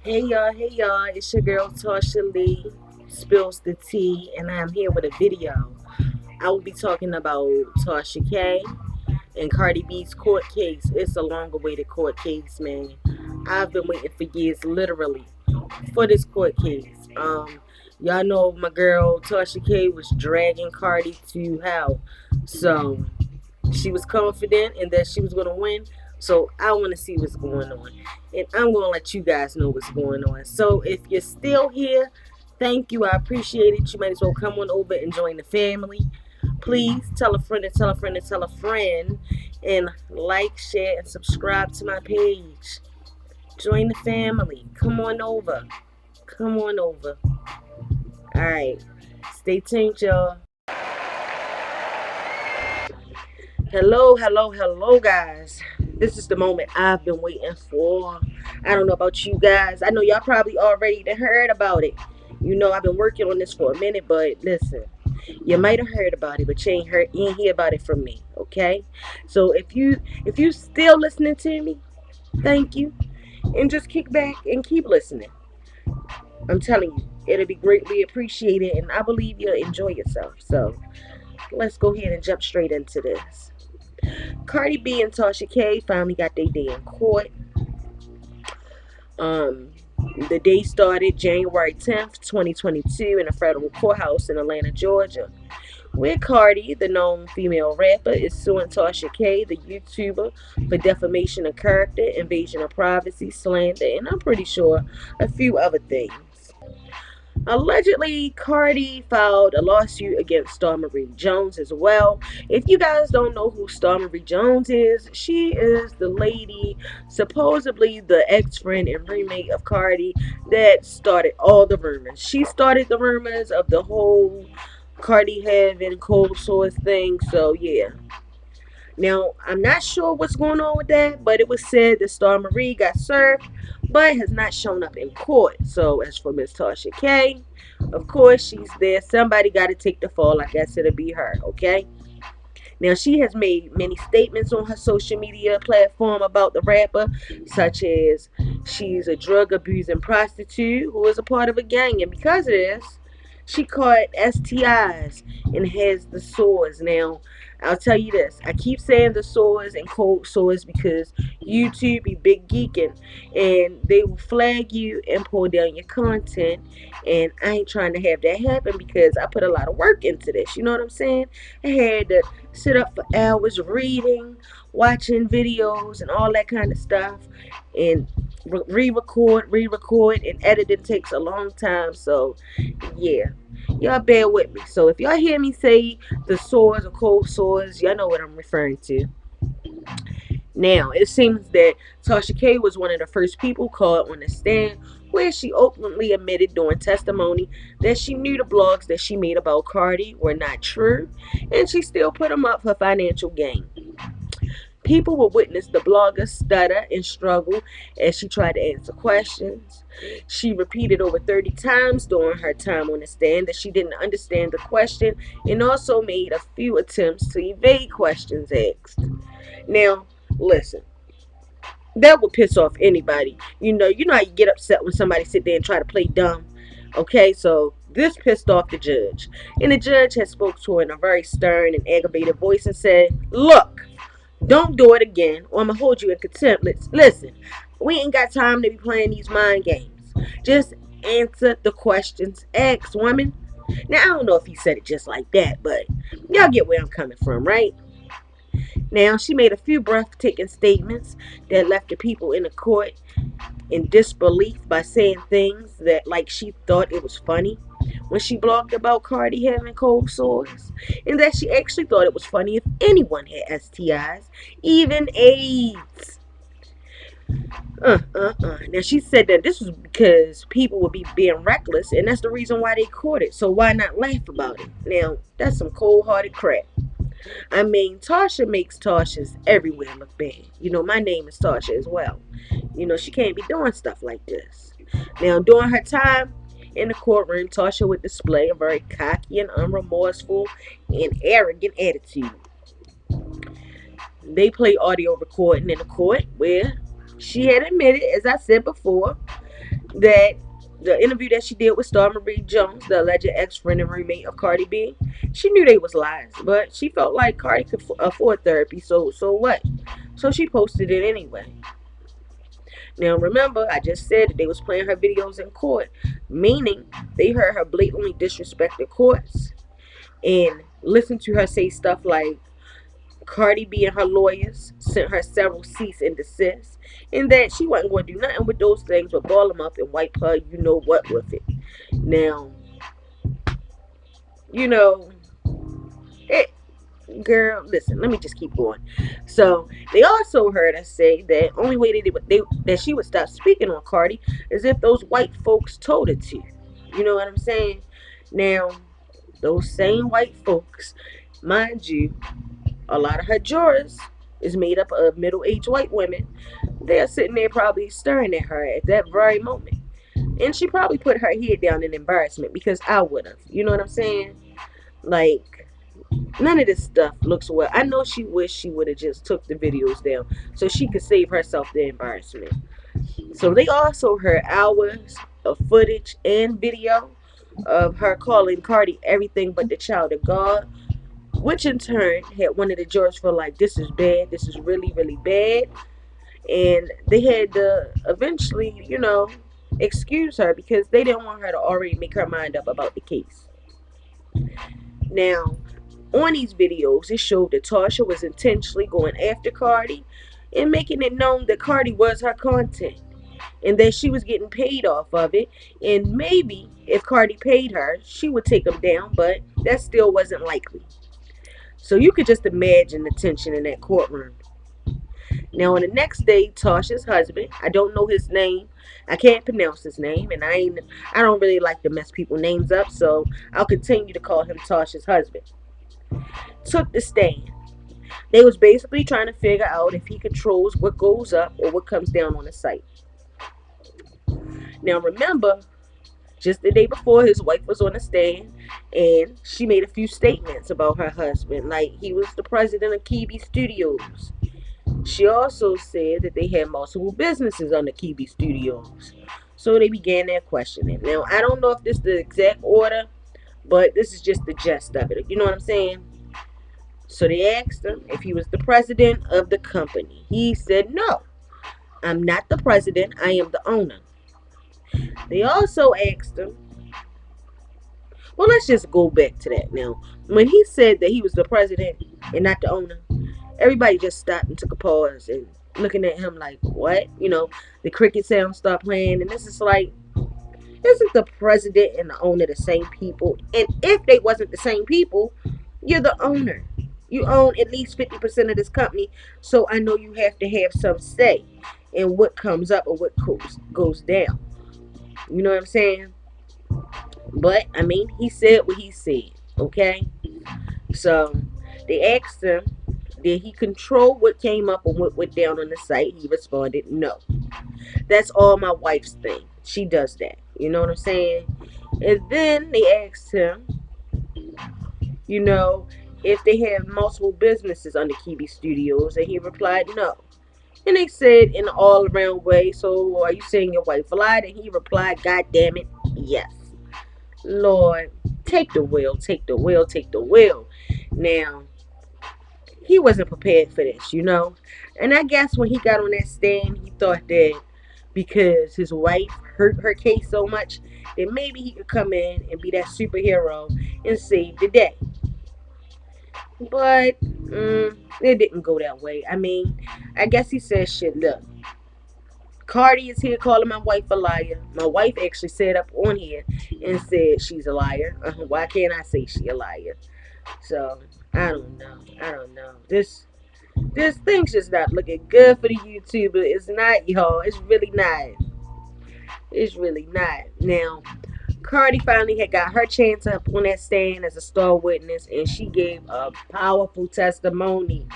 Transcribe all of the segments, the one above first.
Hey y'all, it's your girl Tasha Lee, spills the tea, and I'm here with a video. I will be talking about Tasha K and Cardi B's court case. It's a long awaited court case, man. I've been waiting for years, literally, for this court case. Y'all know my girl Tasha K was dragging Cardi to hell. So she was confident and that she was going to win. So I want to see what's going on. And I'm going to let you guys know what's going on. So if you're still here, thank you. I appreciate it. You might as well come on over and join the family. Please tell a friend and tell a friend and tell a friend. And like, share, and subscribe to my page. Join the family. Come on over. Come on over. All right. Stay tuned, y'all. Hello, guys. This is the moment I've been waiting for. I don't know about you guys. I know y'all probably already done heard about it. You know, I've been working on this for a minute, but listen, you might have heard about it, but you ain't hear about it from me. Okay, so if you still listening to me, thank you, and just kick back and keep listening. I'm telling you, it'll be greatly appreciated, and I believe you'll enjoy yourself. So let's go ahead and jump straight into this. Cardi B and Tasha K finally got their day in court. Um, the day started January 10th, 2022, in a federal courthouse in Atlanta, Georgia, where Cardi, the known female rapper, is suing Tasha K, the YouTuber, for defamation of character, invasion of privacy, slander, and I'm pretty sure a few other things. Allegedly, Cardi filed a lawsuit against Star Marie Jones as well. If you guys don't know who Star Marie Jones is, she is the lady, supposedly the ex-friend and roommate of Cardi, that started all the rumors. She started the rumors of the whole Cardi having cold sores thing. So yeah. Now, I'm not sure what's going on with that, but it was said that Star Marie got served, but has not shown up in court. So, as for Miss Tasha K, of course, she's there. Somebody got to take the fall. I guess it'll be her, okay? Now, she has made many statements on her social media platform about the rapper, such as she's a drug abusing prostitute who is a part of a gang, and because of this, she caught STIs and has the sores. Now, I'll tell you this. I keep saying the sores and cold sores because YouTube be big geeking and they will flag you and pull down your content. And I ain't trying to have that happen because I put a lot of work into this. You know what I'm saying? I had to sit up for hours reading, watching videos, and all that kind of stuff. And re-record, and editing takes a long time. So, yeah, y'all bear with me. So, if y'all hear me say the sores or cold sores, y'all know what I'm referring to. Now, it seems that Tasha K was one of the first people called on the stand where she openly admitted during testimony that she knew the blogs that she made about Cardi were not true, and she still put them up for financial gain. People will witness the blogger stutter and struggle as she tried to answer questions. She repeated over 30 times during her time on the stand that she didn't understand the question and also made a few attempts to evade questions asked. Now, listen, that would piss off anybody. You know how you get upset when somebody sit there and try to play dumb. Okay, so this pissed off the judge, and the judge had spoke to her in a very stern and aggravated voice and said, "Look, don't do it again, or I'm gonna hold you in contempt. Listen, we ain't got time to be playing these mind games. Just answer the questions asked, woman." Now I don't know if he said it just like that, but y'all get where I'm coming from, right? Now, she made a few breathtaking statements that left the people in the court in disbelief by saying things that, like, she thought it was funny when she blogged about Cardi having cold sores, and that she actually thought it was funny if anyone had STIs, even AIDS. Now, she said that this was because people would be being reckless, and that's the reason why they caught it. So why not laugh about it? Now, that's some cold-hearted crap. I mean, Tasha makes Tasha's everywhere look bad. My name is Tasha as well. She can't be doing stuff like this. Now, during her time in the courtroom, Tasha would display a very cocky and unremorseful and arrogant attitude. They play audio recording in the court where she had admitted, as I said before, that the interview that she did with Star Marie Jones, the alleged ex-friend and roommate of Cardi B, she knew they was lies, but she felt like Cardi could afford therapy, so what? So she posted it anyway. Now remember, I just said that they was playing her videos in court, meaning they heard her blatantly disrespect the courts and listen to her say stuff like Cardi B and her lawyers sent her several cease and desist, and that she wasn't going to do nothing with those things but ball them up and wipe her, you know what, with it. Now, you know, it, girl, listen, let me just keep going. So they also heard us say that only way that she would stop speaking on Cardi is if those white folks told her to. You know what I'm saying? Now, those same white folks, mind you, a lot of her jurors is made up of middle-aged white women. They're sitting there probably staring at her at that very moment. And she probably put her head down in embarrassment because I would have. You know what I'm saying? Like, none of this stuff looks well. I know she wished she would have just took the videos down so she could save herself the embarrassment. So they also heard hours of footage and video of her calling Cardi everything but the child of God, which in turn had one of the jurors feel like this is bad, this is really, really bad. And they had to eventually, excuse her because they didn't want her to already make her mind up about the case. Now, on these videos, it showed that Tasha was intentionally going after Cardi and making it known that Cardi was her content and that she was getting paid off of it. And maybe if Cardi paid her, she would take them down, but that still wasn't likely. So you could just imagine the tension in that courtroom. Now, on the next day, Tasha's husband, I don't know his name, I can't pronounce his name, and I don't really like to mess people's names up, so I'll continue to call him Tasha's husband, took the stand. They was basically trying to figure out if he controls what goes up or what comes down on the site. Now, remember, just the day before, his wife was on the stand, and she made a few statements about her husband, like he was the president of Kiwi Studios. She also said that they had multiple businesses under Kiwi Studios. So they began their questioning. Now, I don't know if this is the exact order, but this is just the gist of it. You know what I'm saying? So they asked him if he was the president of the company. He said, no, I'm not the president, I am the owner. They also asked him, well, let's just go back to that now. When he said that he was the president and not the owner, everybody just stopped and took a pause and looking at him like, what? The cricket sound start playing, and this is like, isn't the president and the owner the same people? And if they wasn't the same people, you're the owner. You own at least 50% of this company, so I know you have to have some say in what comes up or what goes down. You know what I'm saying? But I mean, he said what he said. Okay, so they asked him, did he control what came up and what went down on the site? He responded, no. That's all my wife's thing. She does that. You know what I'm saying? And then they asked him, you know, if they have multiple businesses under Kiwi Studios, and he replied, no. And they said in an all around way, so are you saying your wife lied? And he replied, God damn it, yes. Lord, take the wheel, take the wheel, take the wheel. Now, he wasn't prepared for this. And I guess when he got on that stand, he thought that because his wife hurt her case so much, that maybe he could come in and be that superhero and save the day. But it didn't go that way. I mean, I guess he said, shit, look, Cardi is here calling my wife a liar. My wife actually said up on here and said she's a liar. Why can't I say she a liar? So I don't know. I don't know. This thing's just not looking good for the YouTuber. It's not, y'all. It's really not. It's really not. Now, Cardi finally had got her chance up on that stand as a star witness, and she gave a powerful testimony.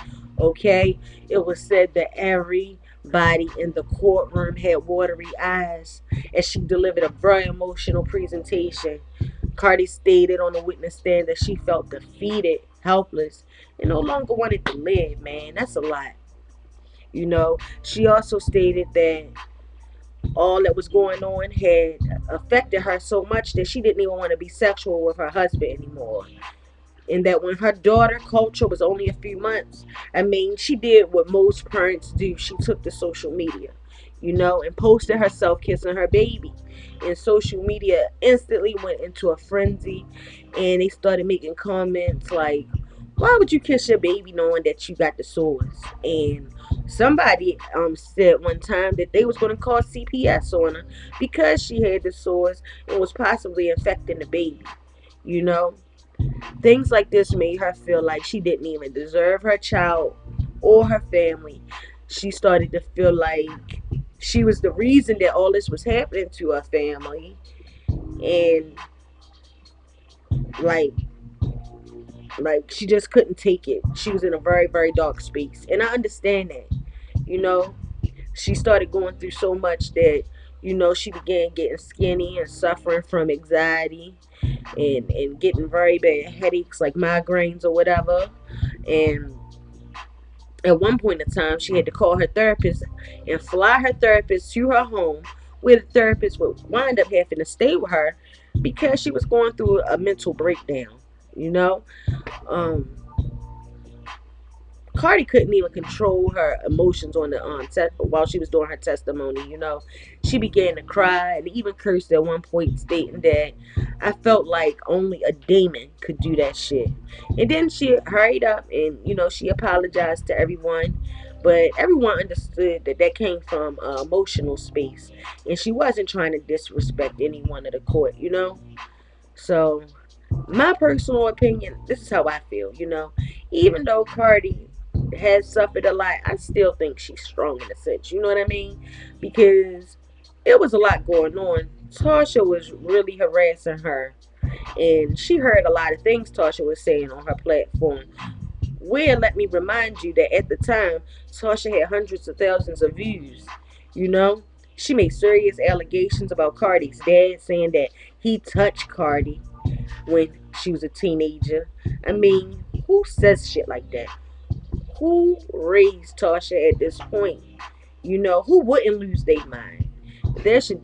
Okay, it was said that everybody in the courtroom had watery eyes as she delivered a very emotional presentation. Cardi stated on the witness stand that she felt defeated, helpless, and no longer wanted to live. Man, that's a lot. She also stated that All that was going on had affected her so much that she didn't even want to be sexual with her husband anymore. And that when her daughter culture was only a few months, I mean, she did what most parents do. She took to social media, and posted herself kissing her baby. And social media instantly went into a frenzy, and they started making comments like, why would you kiss your baby knowing that you got the sores? And somebody said one time that they was going to call CPS on her because she had the sores and was possibly infecting the baby. You know, Things like this made her feel like she didn't even deserve her child or her family. She started to feel like she was the reason that all this was happening to her family. And like she just couldn't take it. She was in a very, very dark space. And I understand that. You know, she started going through so much that, she began getting skinny and suffering from anxiety and getting very bad headaches like migraines or whatever. And at one point in time, she had to call her therapist and fly her therapist to her home, where the therapist would wind up having to stay with her because she was going through a mental breakdown. You know, um, Cardi couldn't even control her emotions on the while she was doing her testimony. She began to cry and even cursed at one point, stating that I felt like only a demon could do that shit. And then she hurried up and she apologized to everyone, but everyone understood that that came from an emotional space, and she wasn't trying to disrespect anyone of the court. So my personal opinion, this is how I feel. Even though Cardi has suffered a lot, I still think she's strong in a sense. You know what I mean? Because it was a lot going on. Tasha was really harassing her, and she heard a lot of things Tasha was saying on her platform. Where, let me remind you that at the time, Tasha had hundreds of thousands of views. You know, she made serious allegations about Cardi's dad, saying that he touched Cardi when she was a teenager. I mean, who says shit like that? Who raised Tasha at this point? Who wouldn't lose their mind? There should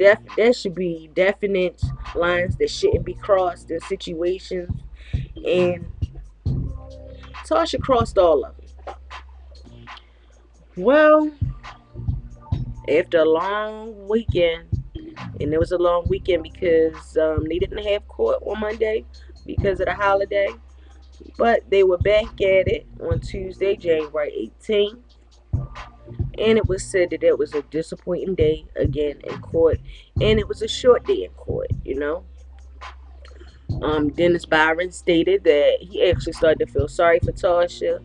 be definite lines that shouldn't be crossed in situations, and Tasha crossed all of them. Well, after a long weekend, and it was a long weekend because they didn't have court on Monday because of the holiday. But they were back at it on Tuesday, January 18th, and it was said that it was a disappointing day again in court, and it was a short day in court. Dennis Byron stated that he actually started to feel sorry for Tasha.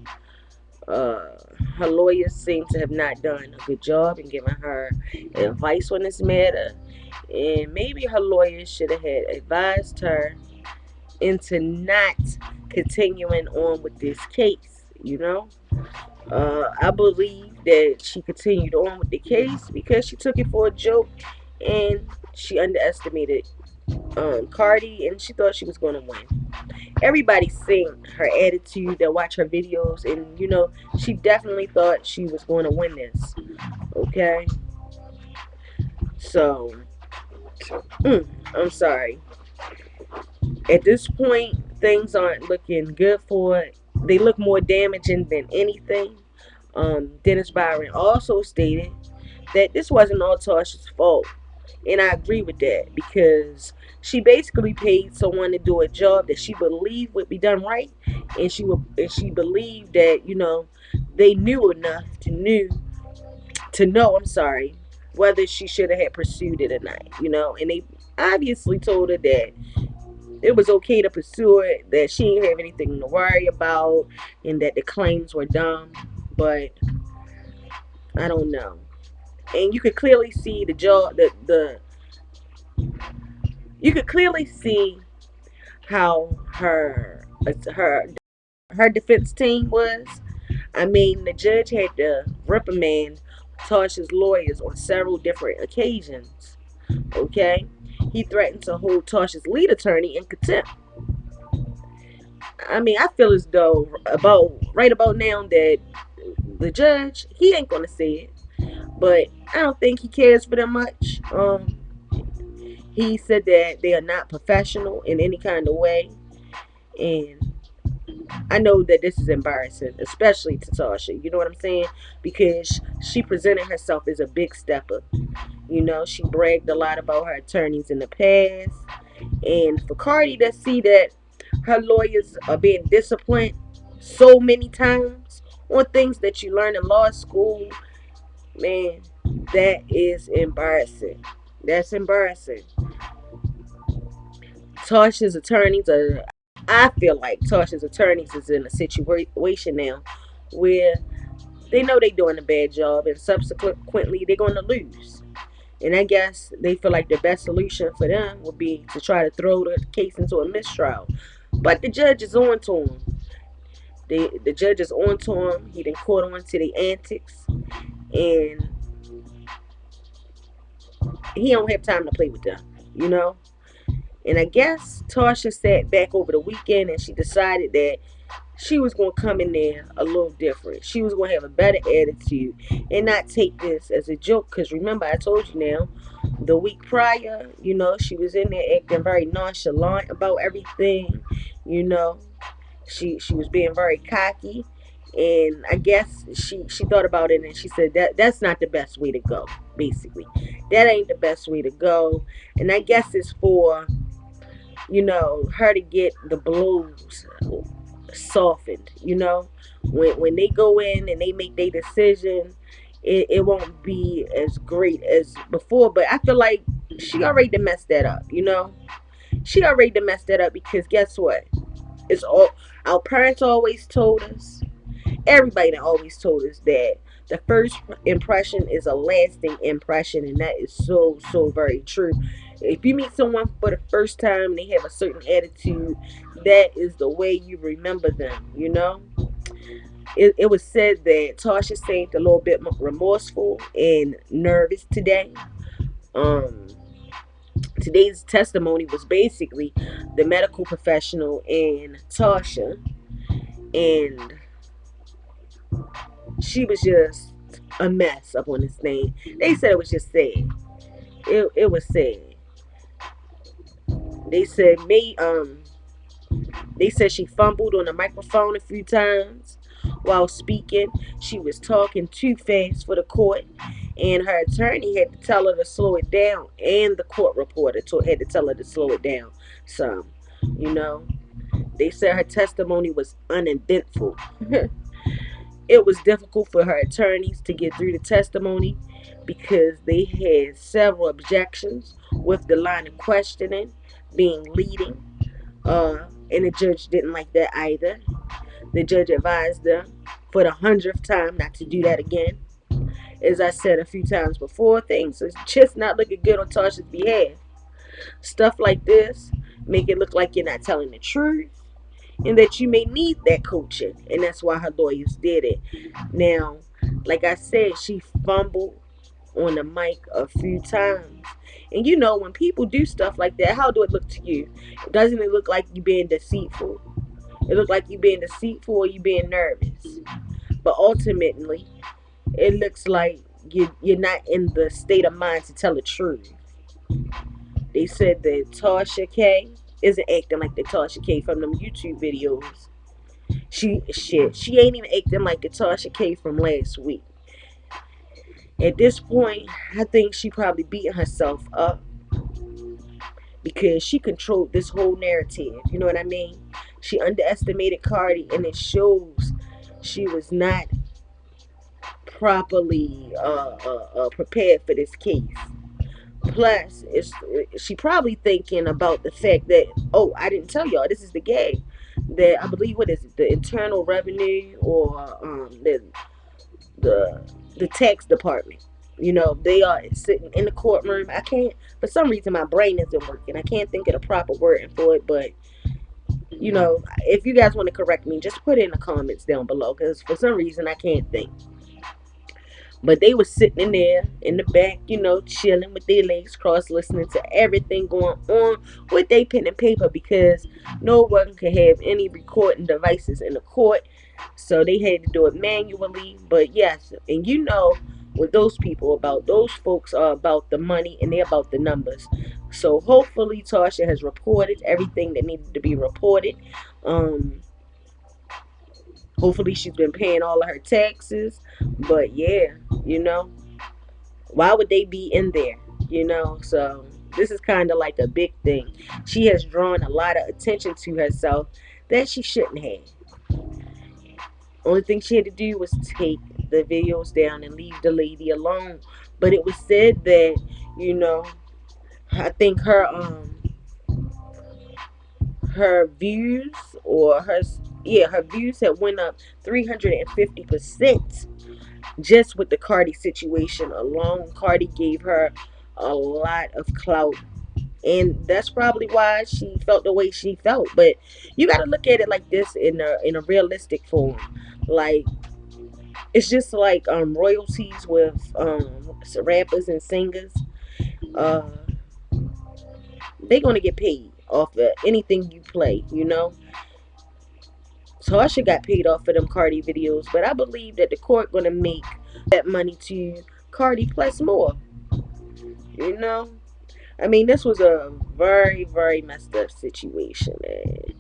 Uh, Her lawyers seem to have not done a good job in giving her advice on this matter, and maybe her lawyers should have had advised her into not continuing on with this case. I believe that she continued on with the case because she took it for a joke, and she underestimated Cardi, and she thought she was going to win. Everybody's seen her attitude that watch her videos, and she definitely thought she was going to win this. Okay, so I'm sorry. At this point, things aren't looking good for it. They look more damaging than anything. Dennis Byron also stated that this wasn't all Tasha's fault. And I agree with that because she basically paid someone to do a job that she believed would be done right, and she believed that they knew enough to know. I'm sorry, whether she should have had pursued it or not. And they obviously told her that it was okay to pursue it, that she didn't have anything to worry about, and that the claims were dumb. But I don't know. And you could clearly see the jaw, the you could clearly see how her defense team was. I mean, the judge had to reprimand Tasha's lawyers on several different occasions. Okay, he threatened to hold Tasha's lead attorney in contempt. I mean, I feel as though right about now that the judge, he ain't gonna say it. but I don't think he cares for them much. He said that they are not professional in any kind of way, and I know that this is embarrassing, especially to Tasha. You know what I'm saying? Because she presented herself as a big stepper. You know, she bragged a lot about her attorneys in the past. And for Cardi to see that her lawyers are being disciplined so many times on things that you learn in law school, man, that is embarrassing. That's embarrassing. Tasha's attorneys are, I feel like Tasha's attorneys is in a situation now where they know they're doing a bad job and subsequently they're going to lose. And I guess they feel like the best solution for them would be to try to throw the case into a mistrial. But the judge is on to him. The judge is on to him. He done caught on to the antics. And he don't have time to play with them, you know? And I guess Tasha sat back over the weekend and she decided that she was going to come in there a little different. She was going to have a better attitude and not take this as a joke. Because remember, I told you now, the week prior, you know, she was in there acting very nonchalant about everything. You know, she was being very cocky. And I guess she thought about it and she said that's not the best way to go, basically. That ain't the best way to go. And I guess it's for, you know, her to get the blows softened, you know. When they go in and they make their decision, it won't be as great as before. But I feel like she already done messed that up, you know. She already done messed that up because guess what? It's all our parents always told us. Everybody that always told us that the first impression is a lasting impression, and that is so very true. If you meet someone for the first time, they have a certain attitude. That is the way you remember them. You know, it was said that Tasha seemed a little bit remorseful and nervous today. Um, Today's testimony was basically the medical professional and Tasha, and she was just a mess up on this thing. They said it was just sad. It was sad. They said they said she fumbled on the microphone a few times while speaking. She was talking too fast for the court, and her attorney had to tell her to slow it down, and the court reporter had to tell her to slow it down some. You know, they said her testimony was uneventful. It was difficult for her attorneys to get through the testimony because they had several objections with the line of questioning being leading. And the judge didn't like that either. The judge advised them for the 100th time not to do that again. As I said a few times before, things are just not looking good on Tasha's behalf. Stuff like this make it look like you're not telling the truth and that you may need that coaching. And that's why her lawyers did it. Now, like I said, she fumbled on the mic a few times. And you know, when people do stuff like that, how do it look to you? Doesn't it look like you being deceitful? It look like you being deceitful or you being nervous. But ultimately, it looks like you're not in the state of mind to tell the truth. They said that Tasha K isn't acting like the Tasha K from them YouTube videos. She ain't even acting like the Tasha K from last week. At this point, I think she probably beating herself up because she controlled this whole narrative. You know what I mean? She underestimated Cardi, and it shows she was not properly prepared for this case. Plus, she probably thinking about the fact that, oh, I didn't tell y'all, this is the gag that I believe, what is it, the Internal Revenue or the the tax department. You know, they are sitting in the courtroom. I can't, for some reason, my brain isn't working. I can't think of the proper wording for it, but you know, if you guys want to correct me, just put it in the comments down below because for some reason I can't think. But they was sitting in there in the back, you know, chilling with their legs crossed, listening to everything going on with their pen and paper because no one could have any recording devices in the court. So they had to do it manually. But yes, and you know, with those people about. Those folks are about the money and they're about the numbers. So hopefully Tasha has reported everything that needed to be reported. Um, Hopefully she's been paying all of her taxes. But yeah, you know, why would they be in there? So this is kind of like a big thing. She has drawn a lot of attention to herself that she shouldn't have. Only thing she had to do was take the videos down and leave the lady alone. But it was said that, you know, I think her views or her yeah, her views had went up 350% just with the Cardi situation alone. Cardi gave her a lot of clout, and that's probably why she felt the way she felt. But you got to look at it like this in a realistic form. Like, it's just like royalties with rappers and singers. Uh, they're gonna get paid off of anything you play. Tasha got paid off for them Cardi videos, but I believe that the court gonna make that money to Cardi plus more. You know, I mean, this was a very, very messed up situation, man.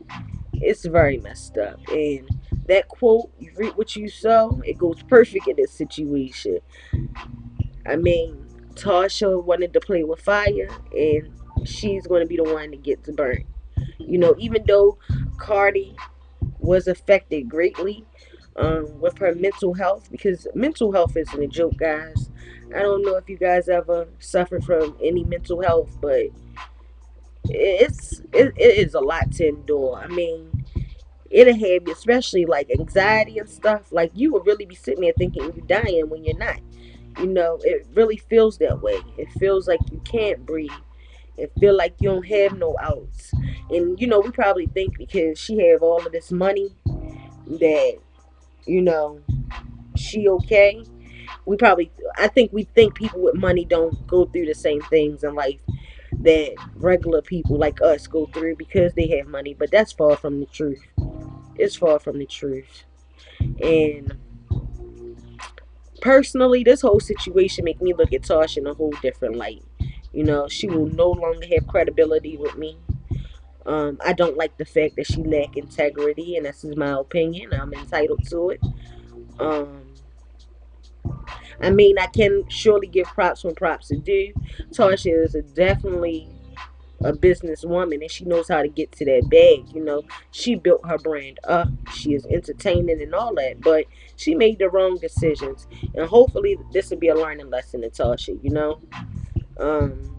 It's very messed up, and that quote, "You reap what you sow," it goes perfect in this situation. I mean, Tasha wanted to play with fire, and she's going to be the one that gets burnt. Even though Cardi was affected greatly with her mental health, because mental health isn't a joke, guys. I don't know if you guys ever suffered from any mental health, but it is a lot to endure. I mean, it'll have you, especially like anxiety and stuff. Like, you will really be sitting there thinking you're dying when you're not. It really feels that way. It feels like you can't breathe. It feel like you don't have no outs. And we probably think because she have all of this money that you know she okay. I think we think people with money don't go through the same things in life that regular people like us go through because they have money, but that's far from the truth. It's far from the truth. And personally, this whole situation make me look at Tasha in a whole different light. She will no longer have credibility with me. I don't like the fact that she lack integrity, and this is my opinion. I'm entitled to it. Um, I mean, I can surely give props when props are due. Tasha is definitely a businesswoman, and she knows how to get to that bag. She built her brand up. She is entertaining and all that, but she made the wrong decisions. And hopefully, this will be a learning lesson to Tasha. Um,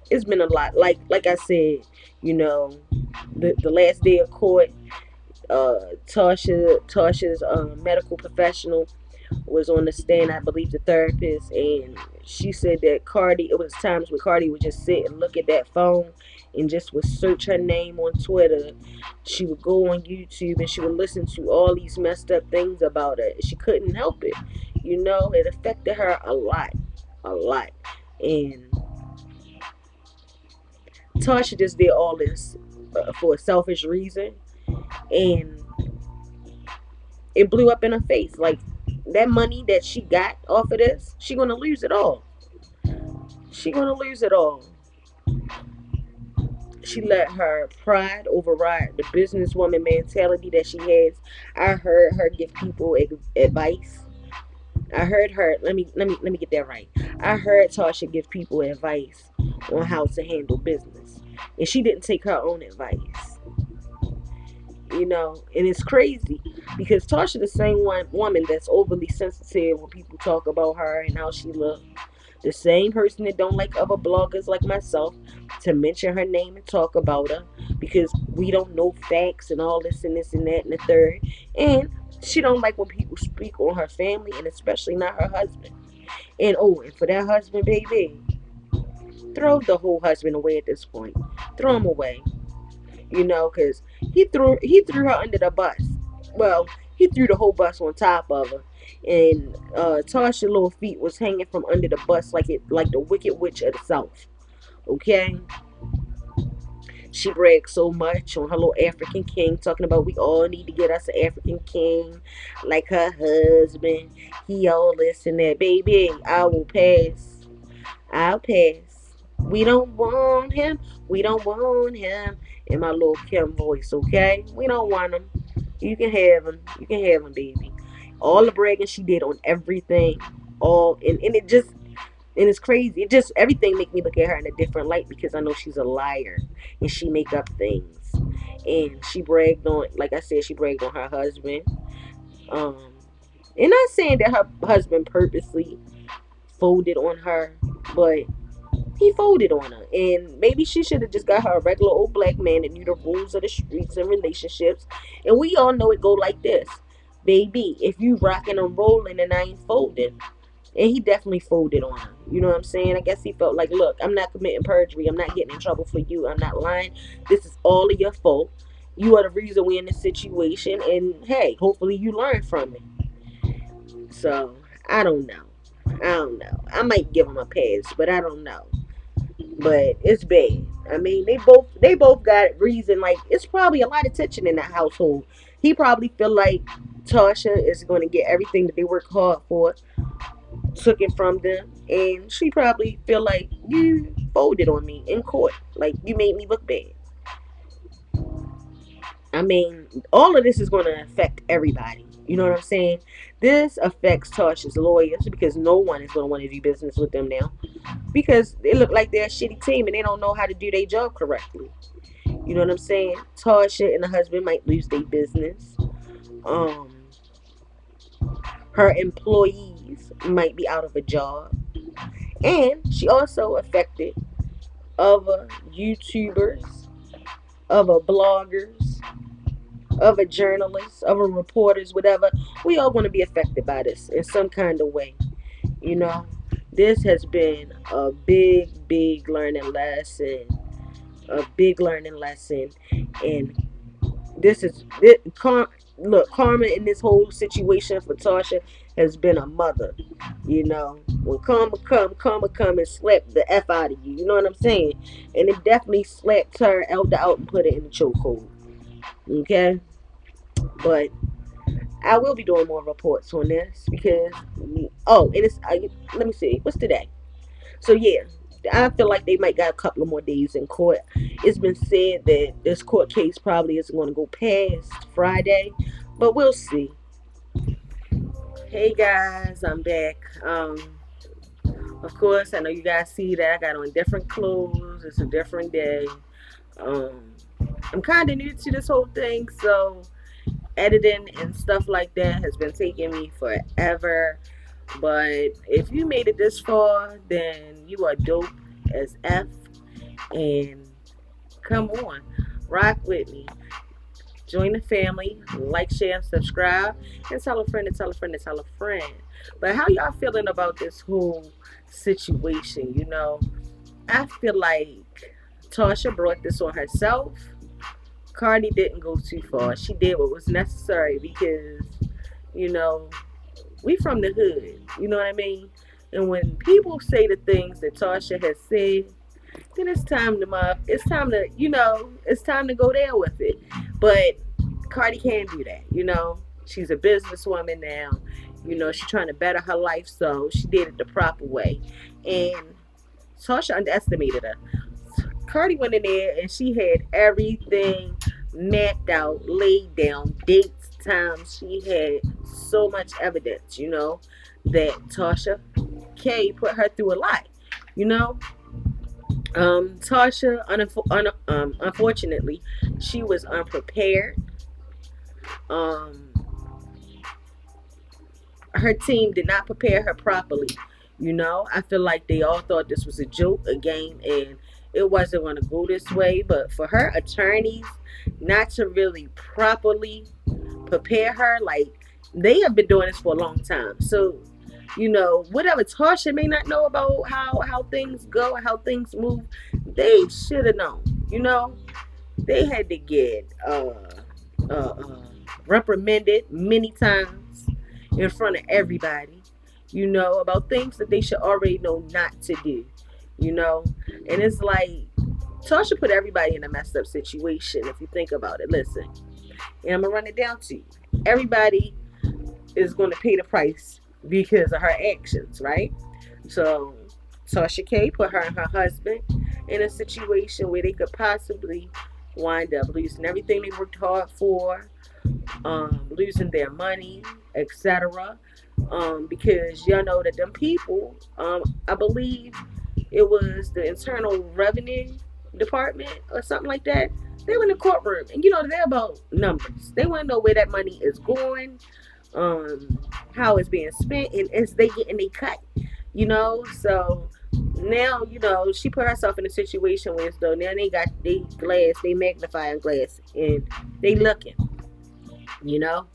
it's been a lot. Like I said, you know, the last day of court, Tasha's medical professional was on the stand, I believe the therapist, and she said that Cardi, it was times where Cardi would just sit and look at that phone and just would search her name on Twitter. She would go on YouTube and she would listen to all these messed up things about her. She couldn't help it. It affected her a lot, a lot. And Tasha just did all this for a selfish reason, and it blew up in her face. Like, that money that she got off of this, she gonna lose it all. She gonna lose it all. She let her pride override the businesswoman mentality that she has. I heard her give people advice. I heard her. Let me get that right. I heard Tasha give people advice on how to handle business, and she didn't take her own advice. And it's crazy because Tasha the same one woman that's overly sensitive when people talk about her and how she looks. The same person that don't like other bloggers like myself to mention her name and talk about her because we don't know facts and all this and this and that and the third. And she don't like when people speak on her family and especially not her husband. And for that husband, baby, throw the whole husband away at this point. Throw him away. Because he threw her under the bus. Well, he threw the whole bus on top of her, and Tasha little feet was hanging from under the bus like the Wicked Witch of the South. Okay, She bragged so much on her little African king, talking about we all need to get us an African king like her husband. He all this and that. Baby, I will pass. I'll pass. We don't want him. We don't want him. In my little Kim voice, okay? We don't want him. You can have him. You can have him, baby. All the bragging she did on everything. All and it just and it's crazy. It just everything make me look at her in a different light because I know she's a liar and she make up things. And she bragged on, like I said, she bragged on her husband. Um, and not saying that her husband purposely folded on her, but he folded on her. And maybe she should have just got her a regular old black man that knew the rules of the streets and relationships. And we all know it go like this. Baby, if you rocking and rolling and I ain't folding, and he definitely folded on her. You know what I'm saying? I guess he felt like, look, I'm not committing perjury. I'm not getting in trouble for you. I'm not lying. This is all of your fault. You are the reason we're in this situation. And hey, hopefully you learn from it. So I don't know. I don't know. I might give him a pass, but I don't know. But it's bad. I mean, they both got reason. Like it's probably a lot of tension in that household. He probably feel like Tasha is going to get everything that they work hard for took it from them, and she probably feel like you folded on me in court, like you made me look bad. I mean, all of this is going to affect everybody. You know what I'm saying? This affects Tasha's lawyers because no one is going to want to do business with them now because they look like they're a shitty team and they don't know how to do their job correctly. You know what I'm saying? Tasha and the husband might lose their business. Um, her employees might be out of a job, and she also affected other YouTubers, other bloggers, other journalists, other reporters, whatever. We all going to be affected by this in some kind of way. You know, this has been a big, big learning lesson. A big learning lesson. And this is it. Look, karma in this whole situation for Tasha has been a mother. You know, when karma come and slap the f out of you. You know what I'm saying? And it definitely slapped her elder out and put it in the chokehold. Okay, but I will be doing more reports on this because and it's let me see, what's today? So yeah, I feel like they might got a couple of more days in court. It's been said that this court case probably isn't going to go past Friday, but we'll see. Hey guys, I'm back. Of course, I know you guys see that I got on different clothes. It's a different day. Um, I'm kind of new to this whole thing, so editing and stuff like that has been taking me forever. But if you made it this far, then you are dope as F. And come on, rock with me. Join the family, like, share, and subscribe, and tell a friend to tell a friend to tell a friend. But how y'all feeling about this whole situation? You know, I feel like Tasha brought this on herself. Cardi didn't go too far. She did what was necessary because, you know, we from the hood. You know what I mean? And when people say the things that Tasha has said, then it's time to go there with it. But Cardi can't do that. You know, she's a businesswoman now. You know, she's trying to better her life, so she did it the proper way. And Tasha underestimated her. Cardi went in there and she had everything mapped out, laid down, dates, times. She had so much evidence, you know, that Tasha K put her through a lot, you know. Tasha, unfortunately, she was unprepared. Um, her team did not prepare her properly. You know, I feel like they all thought this was a joke, a game, and it wasn't going to go this way. But for her attorneys not to really properly prepare her, like they have been doing this for a long time. So, you know, whatever Tasha may not know about how things go and how things move, they should have known. You know, they had to get uh, uh, reprimanded many times in front of everybody, you know, about things that they should already know not to do, you know. And it's like Tasha put everybody in a messed up situation if you think about it. Listen, and I'm gonna run it down to you. Everybody is gonna pay the price because of her actions, right? So Tasha K put her and her husband in a situation where they could possibly wind up losing everything they worked hard for, losing their money, etc. Because y'all know that them people, I believe it was the Internal Revenue Department or something like that. They were in the courtroom, and they're about numbers. They want to know where that money is going, how it's being spent, and is they getting a cut. So now she put herself in a situation where though now they got they glass, they magnifying glass, and they looking. You know,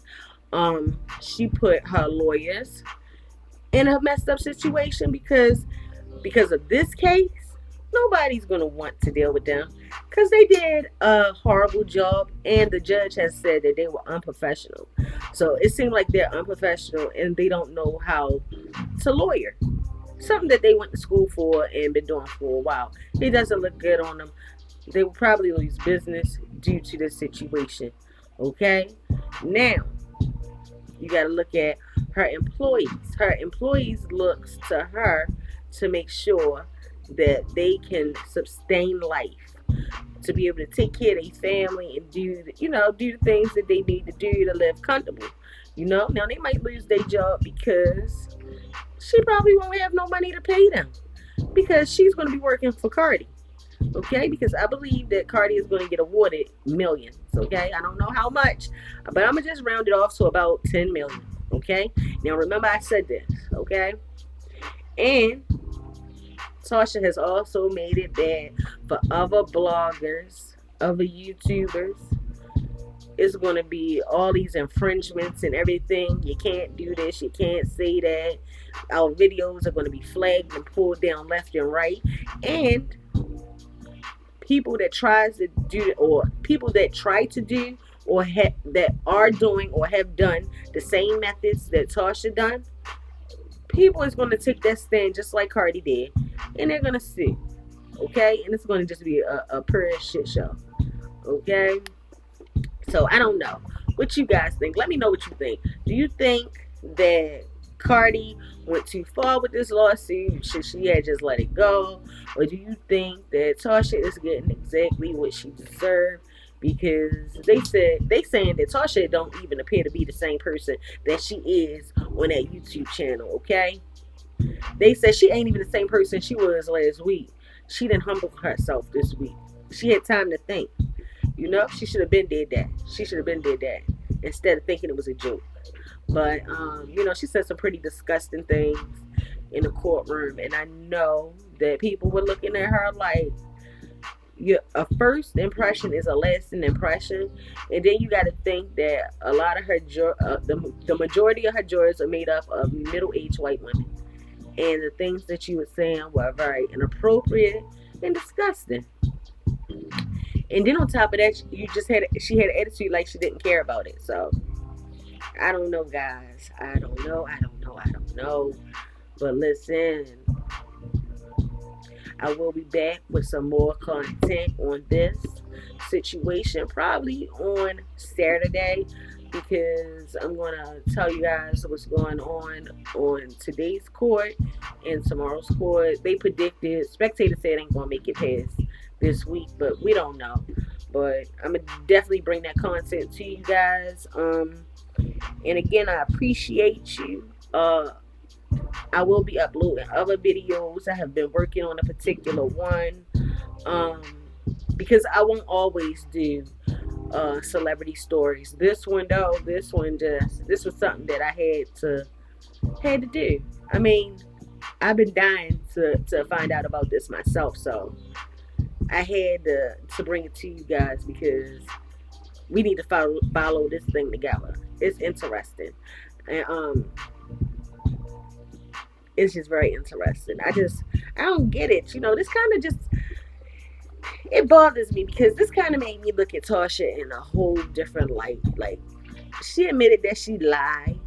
she put her lawyers in a messed up situation because of this case. Nobody's gonna want to deal with them because they did a horrible job, and the judge has said that they were unprofessional. So it seemed like they're unprofessional and they don't know how to lawyer. Something that they went to school for and been doing for a while. It doesn't look good on them. They will probably lose business due to this situation. Okay? Now, you got to look at her employees. Her employees looks to her to make sure that they can sustain life, to be able to take care of their family and do the things that they need to do to live comfortable. Now they might lose their job because she probably won't have no money to pay them because she's going to be working for Cardi. Okay, because I believe that Cardi is going to get awarded millions. Okay, I don't know how much, but I'm gonna just round it off to about 10 million. Okay, now remember I said this. Okay, and Tasha has also made it bad for other bloggers, other YouTubers. It's going to be all these infringements and everything. You can't do this. You can't say that. Our videos are going to be flagged and pulled down left and right. And people that tries to do, or people that try to do, or that are doing or have done the same methods that Tasha done, people is going to take that stand just like Cardi did, and they're going to sue. Okay, and it's going to just be a pure shit show. Okay. So I don't know what you guys think. Let me know what you think. Do you think that Cardi went too far with this lawsuit? Should she have just let it go? Or do you think that Tasha is getting exactly what she deserved? Because they saying that Tasha don't even appear to be the same person that she is on that YouTube channel, okay? They said she ain't even the same person she was last week. She didn't humble herself this week. She had time to think. She should have been did that. She should have been did that instead of thinking it was a joke. But she said some pretty disgusting things in the courtroom, and I know that people were looking at her like, a first impression is a lasting impression, and then you got to think that a lot of her the majority of her jurors are made up of middle-aged white women, and the things that she was saying were very inappropriate and disgusting. And then on top of that, she had an attitude like she didn't care about it. So I don't know, guys. I don't know. But listen, I will be back with some more content on this situation, probably on Saturday, because I'm gonna tell you guys what's going on today's court and tomorrow's court. They predicted, spectators said ain't gonna make it past this week, but we don't know. But I'm gonna definitely bring that content to you guys. And again, I appreciate you. I will be uploading other videos. I have been working on a particular one. Because I won't always do celebrity stories. This one this was something that I had to do. I mean, I've been dying to find out about this myself, so I had to bring it to you guys because we need to follow this thing together. It's interesting, and it's just very interesting. I don't get it. This kind of just, it bothers me because this kind of made me look at Tasha in a whole different light. Like, she admitted that she lied,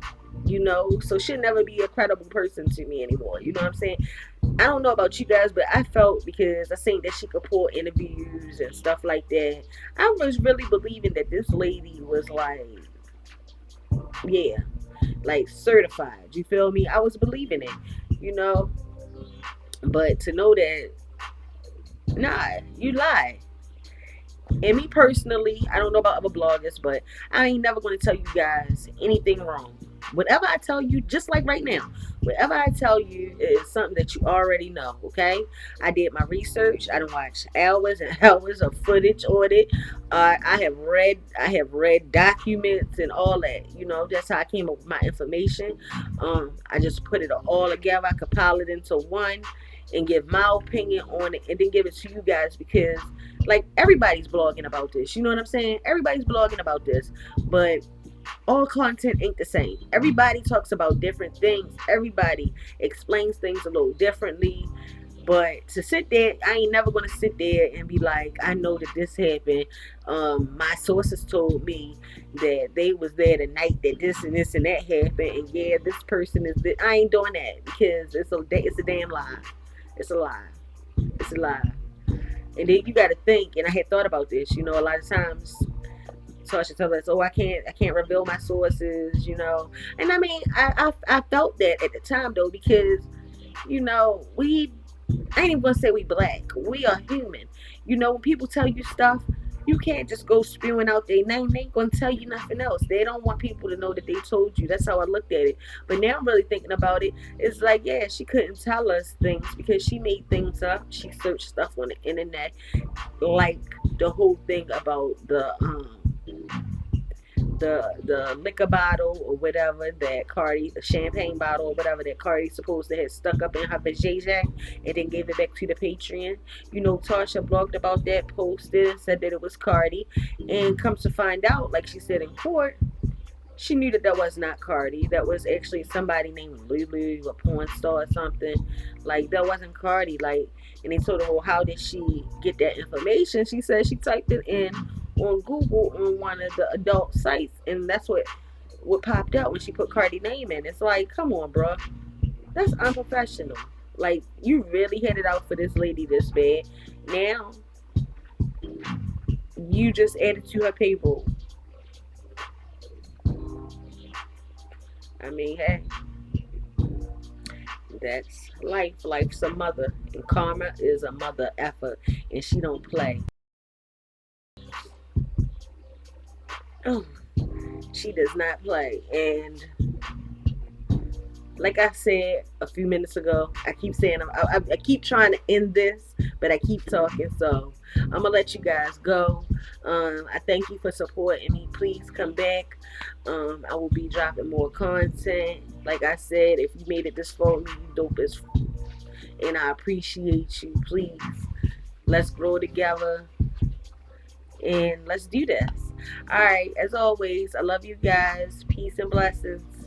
so she'll never be a credible person to me anymore. You know what I'm saying? I don't know about you guys, but I felt because I seen that she could pull interviews and stuff like that. I was really believing that this lady was like, yeah, like certified. You feel me? I was believing it, you know. But to know that, nah, you lie. And me personally, I don't know about other bloggers, but I ain't never going to tell you guys anything wrong. Whatever I tell you, just like right now, whatever I tell you is something that you already know, okay? I did my research. I done watched hours and hours of footage on it. I have read documents and all that. You know, that's how I came up with my information. I just put it all together. I compiled it into one and give my opinion on it and then give it to you guys because like everybody's blogging about this. You know what I'm saying? Everybody's blogging about this, but all content ain't the same. Everybody talks about different things. Everybody explains things a little differently. But to sit there, I ain't never gonna sit there and be like, I know that this happened. My sources told me that they was there the night that this and this and that happened, and yeah, this person is. I ain't doing that because it's a damn lie. It's a lie. It's a lie. And then you got to think, and I had thought about this. You know, a lot of times Tasha tells us, "Oh, I can't reveal my sources." You know, and I mean, I felt that at the time though because you know I ain't even gonna say we black. We are human. You know, when people tell you stuff, you can't just go spewing out their name. They ain't gonna tell you nothing else. They don't want people to know that they told you. That's how I looked at it. But now I'm really thinking about it. It's like, yeah, she couldn't tell us things because she made things up. She searched stuff on the internet, like the whole thing about the liquor bottle or whatever that Cardi, the champagne bottle or whatever that Cardi supposed to have stuck up in her vajayjay and then gave it back to the Patreon. You know, Tasha blogged about that, posted, said that it was Cardi, and comes to find out, like she said in court, she knew that was not Cardi. That was actually somebody named Lulu, a porn star or something. Like that wasn't Cardi. Like, and they told her, well, how did she get that information? She said she typed it in on Google on one of the adult sites, and that's what popped up when she put Cardi name in. It's like, come on, bro, that's unprofessional. Like, you really had it out for this lady this bad. Now you just added to her payroll. I mean, hey, that's life. Life's a mother, and karma is a mother effort, and she don't play. Oh, she does not play. And like I said a few minutes ago, I keep saying I keep trying to end this, but I keep talking. So I'm gonna let you guys go. I thank you for supporting me. Please come back. I will be dropping more content. Like I said, if you made it this far, you dope as, and I appreciate you. Please, let's grow together and let's do this. All right. As always, I love you guys. Peace and blessings.